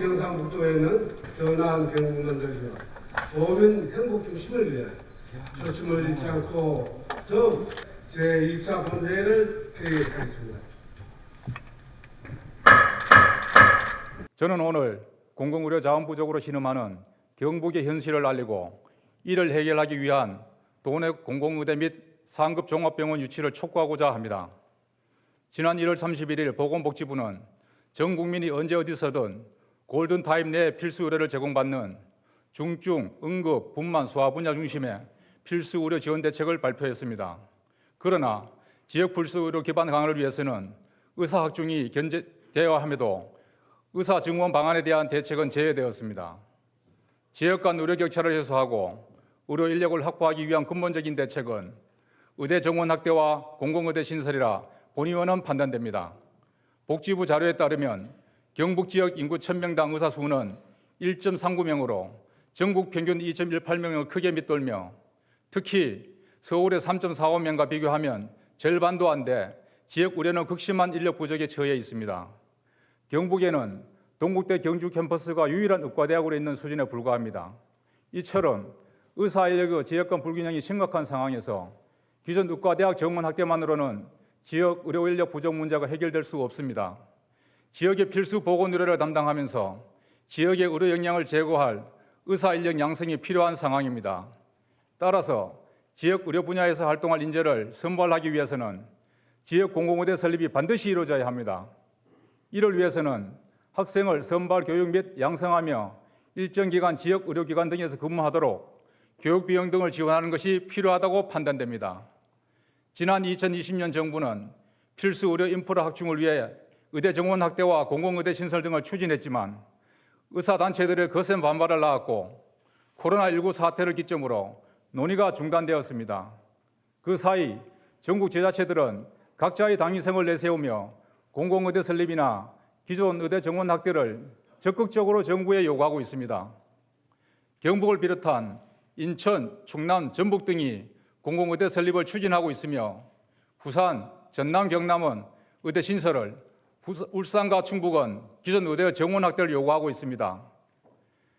경상북도에는 더 나은 경북 만들며 도민 행복 중심을 위해 초심을 잃지 않고 더욱 제2차 본회의를 개의하겠습니다. 저는 오늘 공공의료 자원 부족으로 신음하는 경북의 현실을 알리고 이를 해결하기 위한 도내 공공의대 및 상급 종합병원 유치를 촉구하고자 합니다. 지난 1월 31일 보건복지부는 전 국민이 언제 어디서든 골든타임 내 필수 의료를 제공받는 중증, 응급, 분만, 소아 분야 중심의 필수 의료 지원 대책을 발표했습니다. 그러나 지역 필수 의료 기반 강화를 위해서는 의사 학중이 견제되어야 함에도 의사 증원 방안에 대한 대책은 제외되었습니다. 지역 간 의료 격차를 해소하고 의료 인력을 확보하기 위한 근본적인 대책은 의대 정원 확대와 공공의대 신설이라 본의원은 판단됩니다. 복지부 자료에 따르면 경북 지역 인구 1000명당 의사 수는 1.39명으로 전국 평균 2.18명을 크게 밑돌며 특히 서울의 3.45명과 비교하면 절반도 안 돼 지역 의료는 극심한 인력 부족에 처해 있습니다. 경북에는 동국대 경주 캠퍼스가 유일한 의과대학으로 있는 수준에 불과합니다. 이처럼 의사 인력의 지역 간 불균형이 심각한 상황에서 기존 의과대학 정원 확대만으로는 지역 의료 인력 부족 문제가 해결될 수 없습니다. 지역의 필수 보건 의료를 담당하면서 지역의 의료 역량을 제고할 의사 인력 양성이 필요한 상황입니다. 따라서 지역 의료 분야에서 활동할 인재를 선발하기 위해서는 지역 공공의대 설립이 반드시 이루어져야 합니다. 이를 위해서는 학생을 선발 교육 및 양성하며 일정 기간 지역 의료기관 등에서 근무하도록 교육 비용 등을 지원하는 것이 필요하다고 판단됩니다. 지난 2020년 정부는 필수 의료 인프라 확충을 위해 의대 정원 확대와 공공의대 신설 등을 추진했지만 의사단체들의 거센 반발을 낳았고 코로나19 사태를 기점으로 논의가 중단되었습니다. 그 사이 전국 지자체들은 각자의 당위성을 내세우며 공공의대 설립이나 기존 의대 정원 확대를 적극적으로 정부에 요구하고 있습니다. 경북을 비롯한 인천, 충남, 전북 등이 공공의대 설립을 추진하고 있으며 부산, 전남, 경남은 의대 신설을, 울산과 충북은 기존 의대 정원 확대를 요구하고 있습니다.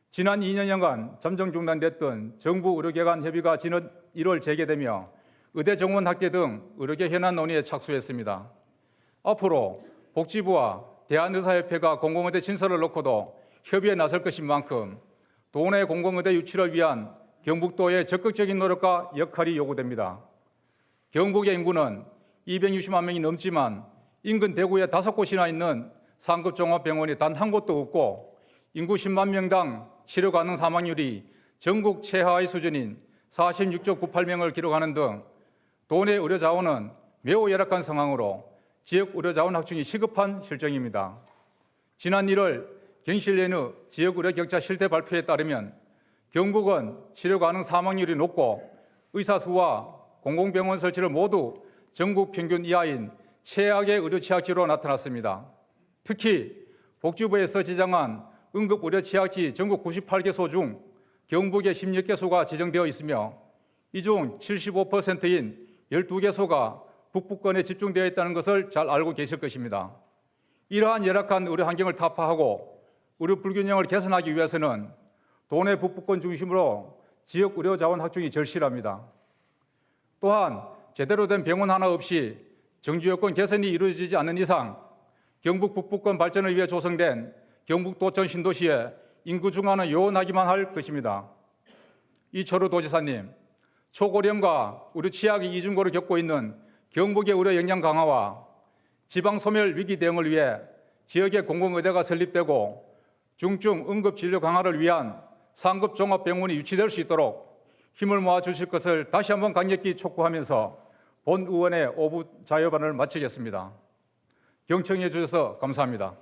지난 2년여간 잠정 중단됐던 정부 의료기관 협의가 지난 1월 재개되며 의대 정원 확대 등 의료계 현안 논의에 착수했습니다. 앞으로 복지부와 대한의사협회가 공공의대 신설을 놓고도 협의에 나설 것인 만큼 도내 공공의대 유치를 위한 경북도의 적극적인 노력과 역할이 요구됩니다. 경북의 인구는 260만 명이 넘지만 인근 대구에 5곳이나 있는 상급 종합병원이 단 한 곳도 없고 인구 10만 명당 치료 가능 사망률이 전국 최하의 수준인 46.98명을 기록하는 등 도내 의료 자원은 매우 열악한 상황으로 지역 의료 자원 확충이 시급한 실정입니다. 지난 1월 경실련의 지역 의료 격차 실태 발표에 따르면 경북은 치료 가능 사망률이 높고 의사 수와 공공병원 설치를 모두 전국 평균 이하인 최악의 의료 취약지로 나타났습니다. 특히 복지부에서 지정한 응급 의료 취약지 전국 98개소 중 경북에 16개소가 지정되어 있으며 이 중 75%인 12개소가 북부권에 집중되어 있다는 것을 잘 알고 계실 것입니다. 이러한 열악한 의료 환경을 타파하고 의료 불균형을 개선하기 위해서는 도내 북부권 중심으로 지역 의료 자원 확충이 절실합니다. 또한 제대로 된 병원 하나 없이 정주 여건 개선이 이루어지지 않는 이상 경북 북부권 발전을 위해 조성된 경북도청 신도시에 인구 중화는 요원하기만 할 것입니다. 이철우 도지사님, 초고령과 의료 취약이 이중고를 겪고 있는 경북의 의료 역량 강화와 지방 소멸 위기 대응을 위해 지역에 공공의대가 설립되고 중증 응급 진료 강화를 위한 상급 종합병원이 유치될 수 있도록 힘을 모아 주실 것을 다시 한번 강력히 촉구하면서 본 의원의 오부 자유반을 마치겠습니다. 경청해 주셔서 감사합니다.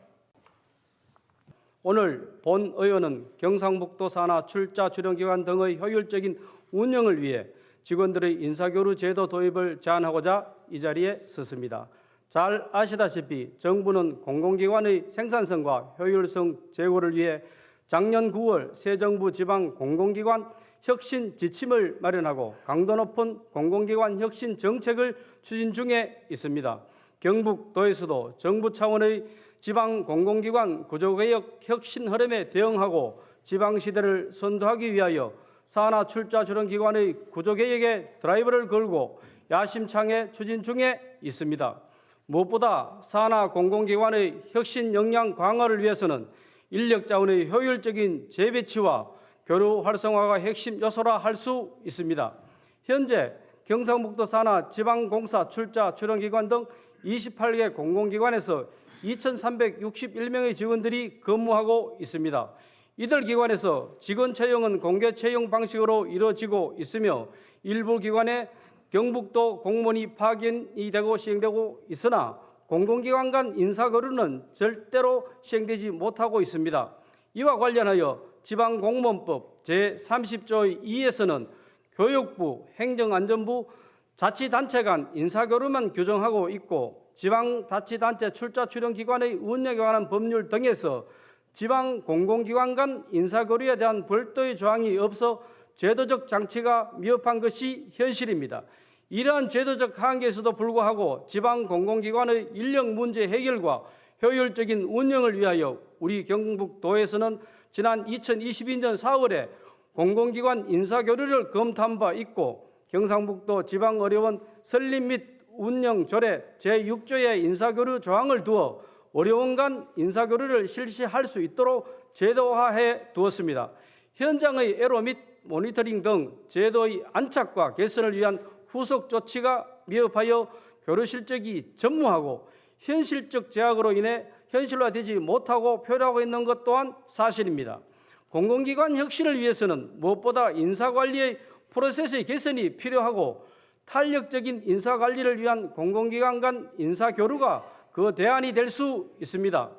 오늘 본 의원은 경상북도 산하 출자 출연기관 등의 효율적인 운영을 위해 직원들의 인사교류 제도 도입을 제안하고자 이 자리에 섰습니다. 잘 아시다시피 정부는 공공기관의 생산성과 효율성 제고를 위해 작년 9월 새 정부 지방 공공기관 혁신 지침을 마련하고 강도 높은 공공기관 혁신 정책을 추진 중에 있습니다. 경북도에서도 정부 차원의 지방 공공기관 구조개혁 혁신 흐름에 대응하고 지방시대를 선도하기 위하여 산하 출자 주련기관의 구조개혁에 드라이브를 걸고 야심차게 추진 중에 있습니다. 무엇보다 산하 공공기관의 혁신 역량 강화를 위해서는 인력 자원의 효율적인 재배치와 교류 활성화가 핵심 요소라 할 수 있습니다. 현재 경상북도 산하 지방공사 출자 출원기관 등 28개 공공기관에서 2,361명의 직원들이 근무하고 있습니다. 이들 기관에서 직원 채용은 공개 채용 방식으로 이루어지고 있으며 일부 기관에 경북도 공무원이 파견이 되고 시행되고 있으나 공공기관 간 인사거류는 절대로 시행되지 못하고 있습니다. 이와 관련하여 지방공무원법 제30조 2에서는 교육부, 행정안전부, 자치단체 간 인사교류만 규정하고 있고 지방자치단체 출자 출연기관의 운영에 관한 법률 등에서 지방공공기관 간 인사교류에 대한 별도의 조항이 없어 제도적 장치가 미흡한 것이 현실입니다. 이러한 제도적 한계에서도 불구하고 지방공공기관의 인력 문제 해결과 효율적인 운영을 위하여 우리 경북도에서는 지난 2022년 4월에 공공기관 인사교류를 검토한 바 있고 경상북도 지방의료원 설립 및 운영 조례 제6조의 인사교류 조항을 두어 의료원 간 인사교류를 실시할 수 있도록 제도화해 두었습니다. 현장의 애로 및 모니터링 등 제도의 안착과 개선을 위한 후속 조치가 미흡하여 교류 실적이 전무하고 현실적 제약으로 인해 현실화되지 못하고 표류하고 있는 것 또한 사실입니다. 공공기관 혁신을 위해서는 무엇보다 인사관리의 프로세스의 개선이 필요하고 탄력적인 인사관리를 위한 공공기관 간 인사교류가 그 대안이 될 수 있습니다.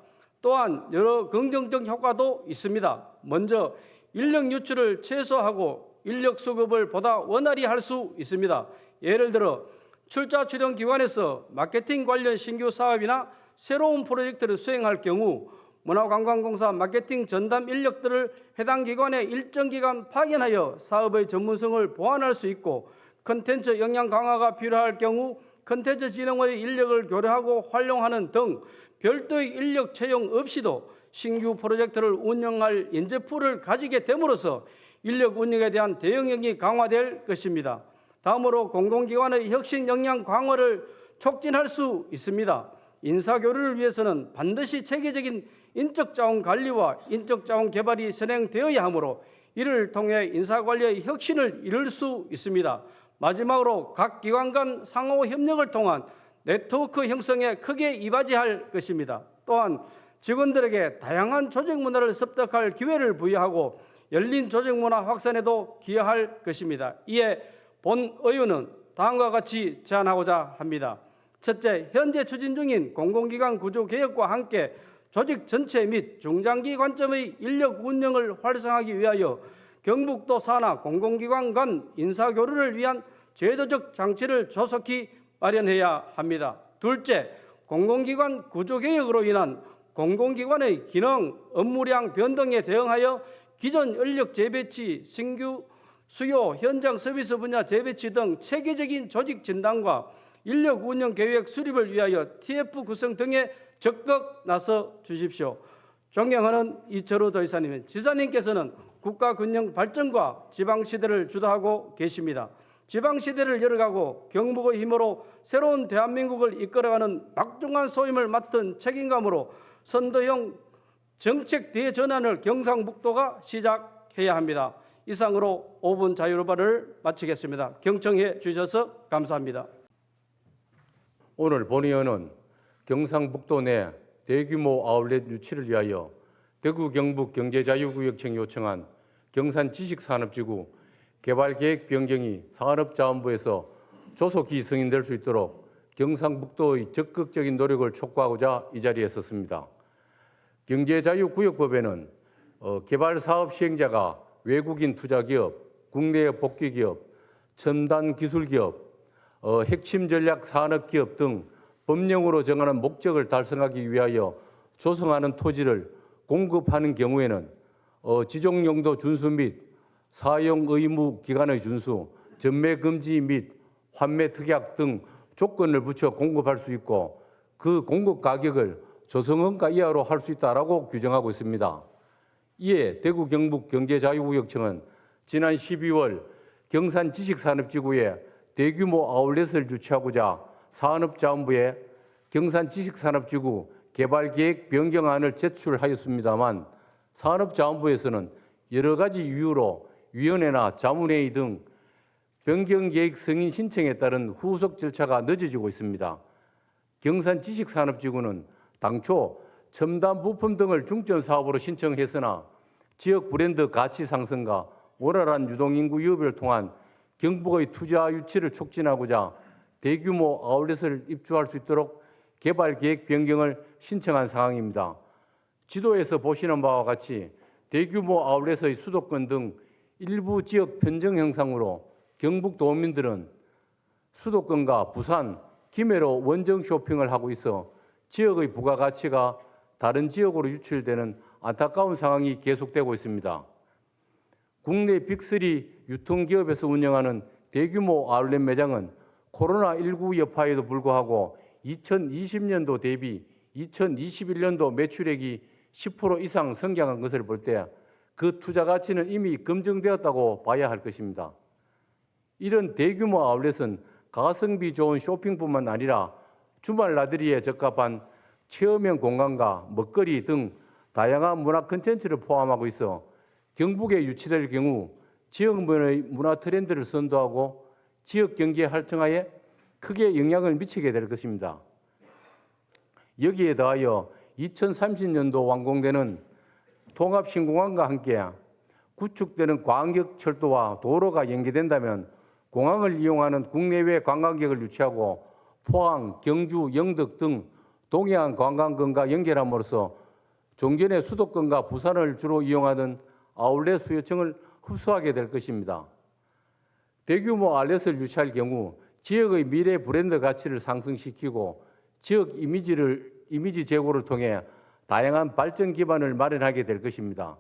또한 여러 긍정적 효과도 있습니다. 먼저 인력 유출을 최소화하고 인력 수급을 보다 원활히 할 수 있습니다. 예를 들어 출자 출연 기관에서 마케팅 관련 신규 사업이나 새로운 프로젝트를 수행할 경우 문화관광공사 마케팅 전담 인력들을 해당 기관에 일정 기간 파견하여 사업의 전문성을 보완할 수 있고 컨텐츠 역량 강화가 필요할 경우 컨텐츠 진흥의 인력을 교류하고 활용하는 등 별도의 인력 채용 없이도 신규 프로젝트를 운영할 인재풀을 가지게 됨으로써 인력 운영에 대한 대응력이 강화될 것입니다. 다음으로 공공기관의 혁신 역량 강화를 촉진할 수 있습니다. 인사교류를 위해서는 반드시 체계적인 인적자원 관리와 인적자원 개발이 선행되어야 하므로 이를 통해 인사관리의 혁신을 이룰 수 있습니다. 마지막으로 각 기관 간 상호 협력을 통한 네트워크 형성에 크게 이바지할 것입니다. 또한 직원들에게 다양한 조직 문화를 습득할 기회를 부여하고 열린 조직 문화 확산에도 기여할 것입니다. 이에 본 의원은 다음과 같이 제안하고자 합니다. 첫째, 현재 추진 중인 공공기관 구조 개혁과 함께 조직 전체 및 중장기 관점의 인력 운영을 활성화하기 위하여 경북도 산하 공공기관 간 인사교류를 위한 제도적 장치를 조속히 마련해야 합니다. 둘째, 공공기관 구조개혁으로 인한 공공기관의 기능, 업무량 변동에 대응하여 기존 인력 재배치, 신규 수요, 현장 서비스 분야 재배치 등 체계적인 조직 진단과 인력 운영 계획 수립을 위하여 TF 구성 등에 적극 나서 주십시오. 존경하는 이철우 도지사님, 지사님께서는 국가 균형 발전과 지방시대를 주도하고 계십니다. 지방시대를 열어가고 경북의 힘으로 새로운 대한민국을 이끌어가는 막중한 소임을 맡은 책임감으로 선도형 정책 대전환을 경상북도가 시작해야 합니다. 이상으로 5분 자유로발을 마치겠습니다. 경청해 주셔서 감사합니다. 오늘 본의원은 경상북도 내 대규모 아울렛 유치를 위하여 대구 경북 경제자유구역청이 요청한 경산지식산업지구 개발계획 변경이 산업자원부에서 조속히 승인될 수 있도록 경상북도의 적극적인 노력을 촉구하고자 이 자리에 섰습니다. 경제자유구역법에는 개발사업 시행자가 외국인 투자기업, 국내 복귀기업, 첨단기술기업, 핵심 전략 산업기업 등 법령으로 정하는 목적을 달성하기 위하여 조성하는 토지를 공급하는 경우에는 지정용도 준수 및 사용 의무 기간의 준수, 전매 금지 및 환매 특약 등 조건을 붙여 공급할 수 있고 그 공급 가격을 조성원가 이하로 할 수 있다라고 규정하고 있습니다. 이에 대구 경북 경제자유구역청은 지난 12월 경산 지식산업지구에 대규모 아울렛을 유치하고자 산업자원부에 경산 지식산업지구 개발계획 변경안을 제출하였습니다만 산업자원부에서는 여러 가지 이유로 위원회나 자문회의 등 변경계획 승인 신청에 따른 후속 절차가 늦어지고 있습니다. 경산 지식산업지구는 당초 첨단 부품 등을 중점 사업으로 신청했으나 지역 브랜드 가치 상승과 원활한 유동인구 유입을 통한 경북의 투자 유치를 촉진하고자 대규모 아울렛을 입주할 수 있도록 개발 계획 변경을 신청한 상황입니다. 지도에서 보시는 바와 같이 대규모 아울렛의 수도권 등 일부 지역 편정 형상으로 경북 도민들은 수도권과 부산, 김해로 원정 쇼핑을 하고 있어 지역의 부가가치가 다른 지역으로 유출되는 안타까운 상황이 계속되고 있습니다. 국내 빅3 유통기업에서 운영하는 대규모 아울렛 매장은 코로나19 여파에도 불구하고 2020년도 대비 2021년도 매출액이 10% 이상 성장한 것을 볼 때 그 투자 가치는 이미 검증되었다고 봐야 할 것입니다. 이런 대규모 아울렛은 가성비 좋은 쇼핑뿐만 아니라 주말 나들이에 적합한 체험형 공간과 먹거리 등 다양한 문화 콘텐츠를 포함하고 있어 경북에 유치될 경우 지역의 문화 트렌드를 선도하고 지역 경제 활성화에 크게 영향을 미치게 될 것입니다. 여기에 더하여 2030년도 완공되는 통합신공항과 함께 구축되는 광역철도와 도로가 연계된다면 공항을 이용하는 국내외 관광객을 유치하고 포항, 경주, 영덕 등 동해안 관광권과 연결함으로써 종전의 수도권과 부산을 주로 이용하는 아울렛 수요층을 흡수하게 될 것입니다. 대규모 아울렛을 유치할 경우 지역의 미래 브랜드 가치를 상승시키고 지역 이미지 제고를 통해 다양한 발전 기반을 마련하게 될 것입니다.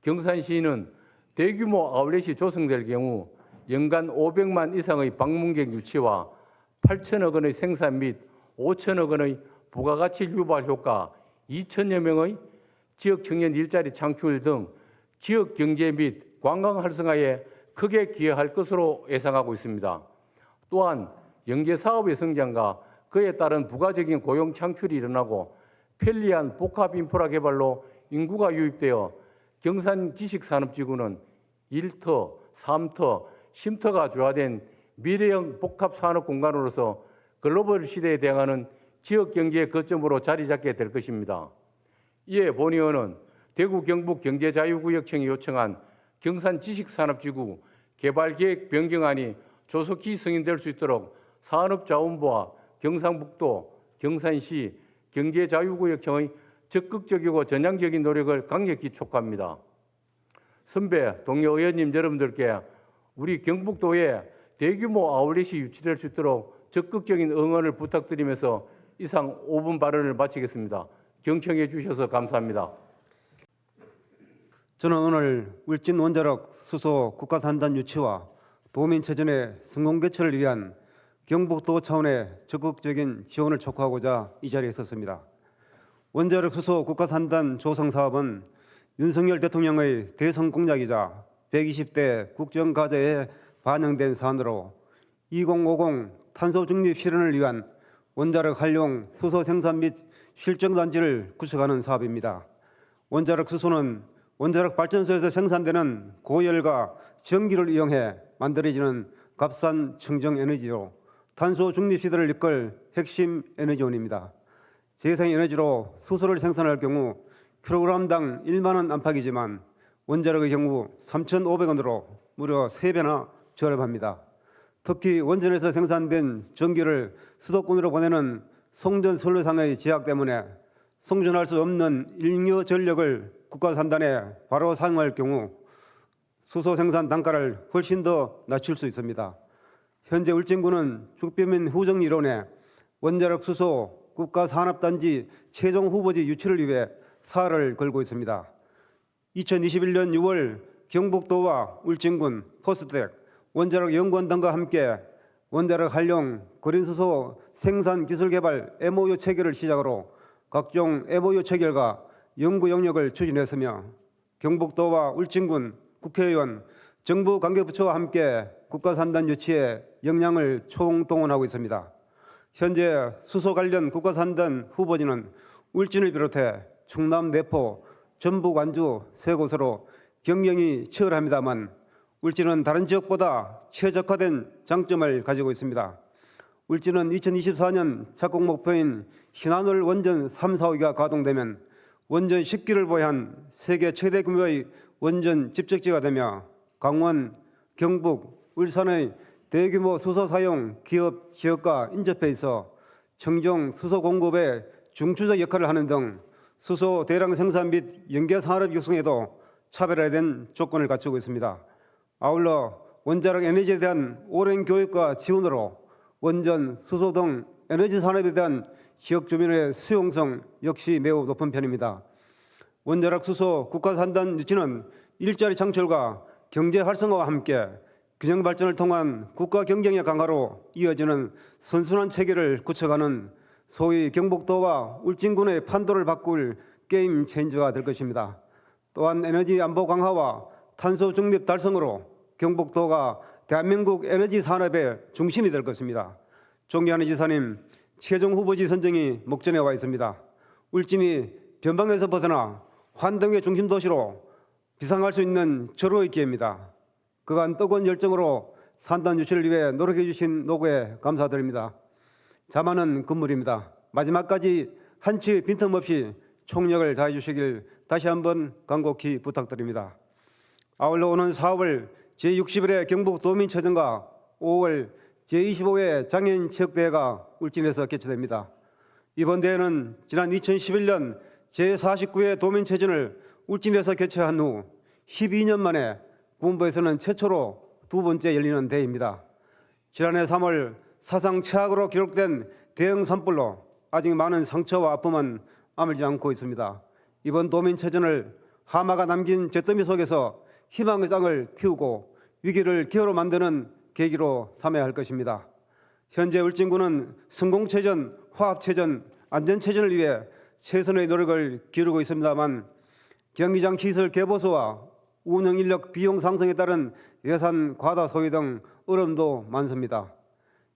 경산시는 대규모 아울렛이 조성될 경우 연간 500만 이상의 방문객 유치와 8천억 원의 생산 및 5천억 원의 부가가치 유발 효과, 2천여 명의 지역 청년 일자리 창출 등 지역 경제 및 관광 활성화에 크게 기여할 것으로 예상하고 있습니다. 또한 연계 사업의 성장과 그에 따른 부가적인 고용 창출이 일어나고 편리한 복합 인프라 개발로 인구가 유입되어 경산 지식산업지구는 1터, 3터, 10터가 조화된 미래형 복합 산업 공간으로서 글로벌 시대에 대응하는 지역 경제의 거점으로 자리 잡게 될 것입니다. 이에 본 의원은 대구 경북 경제자유구역청이 요청한 경산 지식산업지구 개발계획 변경안이 조속히 승인될 수 있도록 산업자원부와 경상북도, 경산시, 경제자유구역청의 적극적이고 전향적인 노력을 강력히 촉구합니다. 선배, 동료 의원님 여러분들께 우리 경북도에 대규모 아울렛이 유치될 수 있도록 적극적인 응원을 부탁드리면서 이상 5분 발언을 마치겠습니다. 경청해 주셔서 감사합니다. 저는 오늘 울진 원자력 수소 국가산단 유치와 도민체전의 성공 개최를 위한 경북도 차원의 적극적인 지원을 촉구하고자 이 자리에 섰습니다. 원자력 수소 국가산단 조성 사업은 윤석열 대통령의 대선 공약이자 120대 국정과제에 반영된 사안으로 2050 탄소 중립 실현을 위한 원자력 활용 수소 생산 및 실증 단지를 구축하는 사업입니다. 원자력 수소는 원자력 발전소에서 생산되는 고열과 전기를 이용해 만들어지는 값싼 청정 에너지로 탄소 중립 시대를 이끌 핵심 에너지원입니다. 재생 에너지로 수소를 생산할 경우 킬로그램당 1만 원 안팎이지만 원자력의 경우 3,500원으로 무려 3배나 저렴합니다. 특히 원전에서 생산된 전기를 수도권으로 보내는 송전 선로상의 제약 때문에 송전할 수 없는 잉여 전력을 국가산단에 바로 사용할 경우 수소 생산 단가를 훨씬 더 낮출 수 있습니다. 현재 울진군은 죽비민 후정 이론에 원자력 수소 국가산업단지 최종 후보지 유치를 위해 사활을 걸고 있습니다. 2021년 6월 경북도와 울진군, 포스텍, 원자력 연구원 등과 함께 원자력 활용, 그린수소 생산 기술 개발 MOU 체결을 시작으로 각종 MOU 체결과 연구 영역을 추진했으며 경북도와 울진군, 국회의원, 정부 관계부처와 함께 국가산단 유치에 역량을 총동원하고 있습니다. 현재 수소 관련 국가산단 후보지는 울진을 비롯해 충남, 내포, 전북, 완주 세 곳으로 경쟁이 치열합니다만 울진은 다른 지역보다 최적화된 장점을 가지고 있습니다. 울진은 2024년 착공 목표인 신한울 원전 3, 4호기가 가동되면 원전 10기를 보유한 세계 최대 규모의 원전 집적지가 되며 강원, 경북, 울산의 대규모 수소 사용 기업 지역과 인접해 있어 청정 수소 공급의 중추적 역할을 하는 등 수소 대량 생산 및 연계 산업 육성에도 차별화된 조건을 갖추고 있습니다. 아울러 원자력 에너지에 대한 오랜 교육과 지원으로 원전, 수소 등 에너지 산업에 대한 지역 주민의 수용성 역시 매우 높은 편입니다. 원자력 수소 국가산단 유치는 일자리 창출과 경제 활성화와 함께 균형 발전을 통한 국가 경쟁의 강화로 이어지는 선순환 체계를 구축하는 소위 경북도와 울진군의 판도를 바꿀 게임 체인저가 될 것입니다. 또한 에너지 안보 강화와 탄소 중립 달성으로 경북도가 대한민국 에너지 산업의 중심이 될 것입니다. 존경하는 지사님, 최종 후보지 선정이 목전에 와 있습니다. 울진이 변방에서 벗어나 환경의 중심 도시로 비상할 수 있는 절호의 기회입니다. 그간 뜨거운 열정으로 산단 유치를 위해 노력해 주신 노고에 감사드립니다. 자만은 금물입니다. 마지막까지 한치 빈틈없이 총력을 다해 주시길 다시 한번 간곡히 부탁드립니다. 아울러 오는 4월 제60일의 경북도민체전과 5월 제25회 장애인체육대회가 울진에서 개최됩니다. 이번 대회는 지난 2011년 제49회 도민체전을 울진에서 개최한 후 12년 만에 군부에서는 최초로 두 번째 열리는 대회입니다. 지난해 3월 사상 최악으로 기록된 대형 산불로 아직 많은 상처와 아픔은 아물지 않고 있습니다. 이번 도민체전을 하마가 남긴 잿더미 속에서 희망의 쌍을 키우고 위기를 기회로 만드는 계기로 삼아야 할 것입니다. 현재 울진군은 성공체전, 화합체전, 안전체전을 위해 최선의 노력을 기울이고 있습니다만 경기장 시설 개보수와 운영 인력 비용 상승에 따른 예산 과다 소요 등 어려움도 많습니다.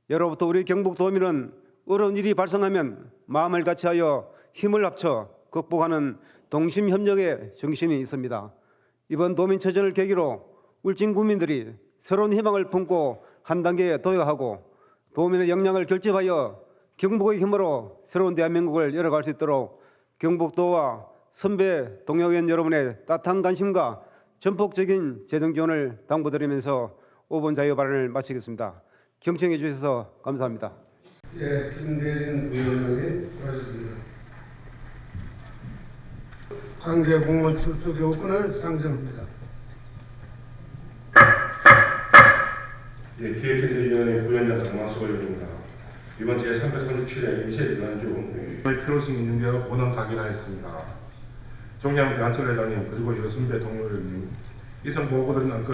예로부터 우리 경북도민은 어려운 일이 발생하면 마음을 같이하여 힘을 합쳐 극복하는 동심협력의 정신이 있습니다. 이번 도민체전을 계기로 울진 구민들이 새로운 희망을 품고 한 단계 도약하고 도민의 역량을 결집하여 경북의 힘으로 새로운 대한민국을 열어갈 수 있도록 경북도와 선배 동료의원 여러분의 따뜻한 관심과 전폭적인 재정 지원을 당부드리면서 5분 자유 발언을 마치겠습니다. 경청해 주셔서 감사합니다. 예, 김대진 위원장님 수고하셨습니다. 관계 공무원 출석 요건을 상정합니다. 예, 기획관리위원회 부위원장 강만수 의원입니다. 이번 제337회 인쇄기간 중 필요성이 있는 데 원원 가결하였습니다. 종양 양철 회장님 그리고 여러 선배 동료님 이상 보고드린 안건